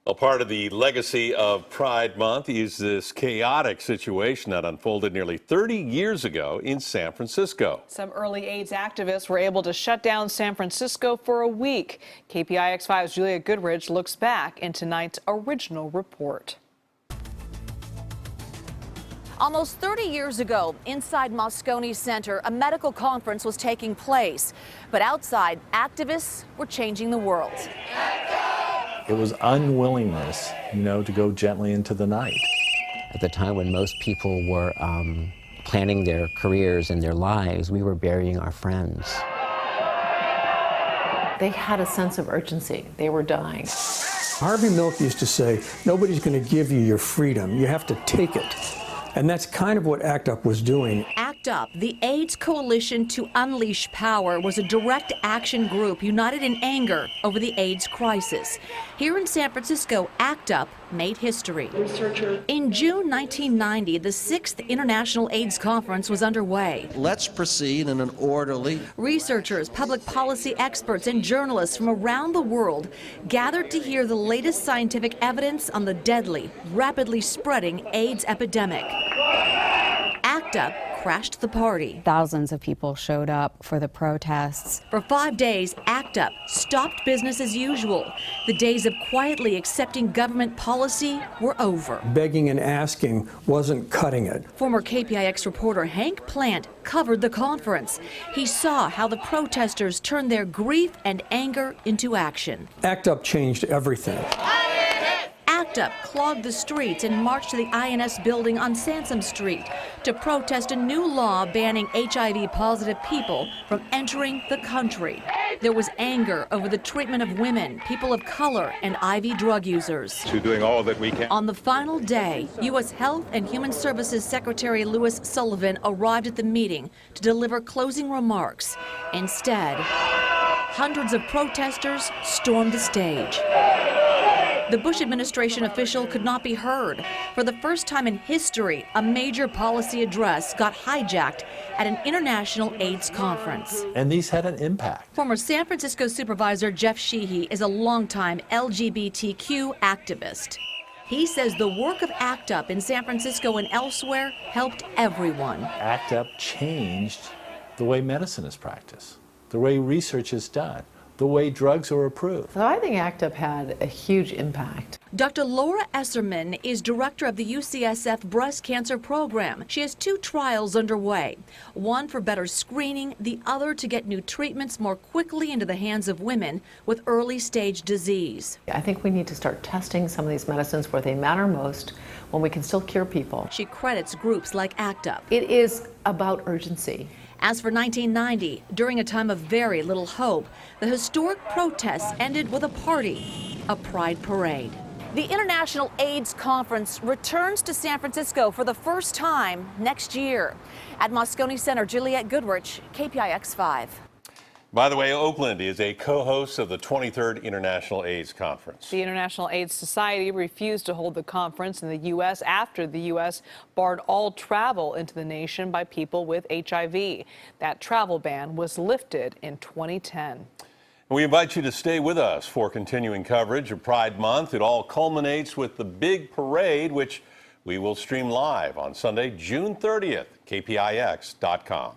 A part of the legacy of Pride Month is this chaotic situation that unfolded nearly 30 years ago in San Francisco. Some early AIDS activists were able to shut down San Francisco for a week. KPIX 5's Juliette Goodrich looks back in tonight's original report. Almost 30 years ago, inside Moscone Center, a medical conference was taking place. But outside, activists were changing the world. It was unwillingness, to go gently into the night. At the time when most people were planning their careers and their lives, we were burying our friends. They had a sense of urgency. They were dying. Harvey Milk used to say, nobody's going to give you your freedom. You have to take it. And that's kind of what ACT UP was doing. ACT UP, the AIDS Coalition to Unleash Power, was a direct action group united in anger over the AIDS crisis. Here in San Francisco, ACT UP made history. In June 1990, the 6th International AIDS Conference was underway. Let's proceed in an orderly. Researchers, public policy experts, and journalists from around the world gathered to hear the latest scientific evidence on the deadly, rapidly spreading AIDS epidemic. ACT UP crashed the party. Thousands of people showed up for the protests. For 5 days, ACT UP stopped business as usual. The days of quietly accepting government policy were over. Begging and asking wasn't cutting it. Former KPIX reporter Hank Plant covered the conference. He saw how the protesters turned their grief and anger into action. ACT UP changed everything. ACT UP clogged the streets and marched to the INS building on Sansom Street to protest a new law banning HIV-positive people from entering the country. There was anger over the treatment of women, people of color, and IV drug users. To doing all that we can. On the final day, U.S. Health and Human Services Secretary Louis Sullivan arrived at the meeting to deliver closing remarks. Instead, hundreds of protesters stormed the stage. The Bush administration official could not be heard. For the first time in history, a major policy address got hijacked at an international AIDS conference. And these had an impact. Former San Francisco supervisor Jeff Sheehy is a longtime LGBTQ activist. He says the work of ACT UP in San Francisco and elsewhere helped everyone. ACT UP changed the way medicine is practiced, the way research is done, the way drugs are approved. So I think ACT UP had a huge impact. Dr. Laura Esserman is director of the UCSF breast cancer program. She has 2 trials underway, one for better screening, the other to get new treatments more quickly into the hands of women with early stage disease. I think we need to start testing some of these medicines where they matter most, when we can still cure people. She credits groups like ACT UP. It is about urgency. As for 1990, during a time of very little hope, the historic protests ended with a party, a pride parade. The International AIDS Conference returns to San Francisco for the first time next year. At Moscone Center, Juliette Goodrich, KPIX 5. By the way, Oakland is a co-host of the 23rd International AIDS Conference. The International AIDS Society refused to hold the conference in the U.S. after the U.S. barred all travel into the nation by people with HIV. That travel ban was lifted in 2010. We invite you to stay with us for continuing coverage of Pride Month. It all culminates with the big parade, which we will stream live on Sunday, June 30th, KPIX.com.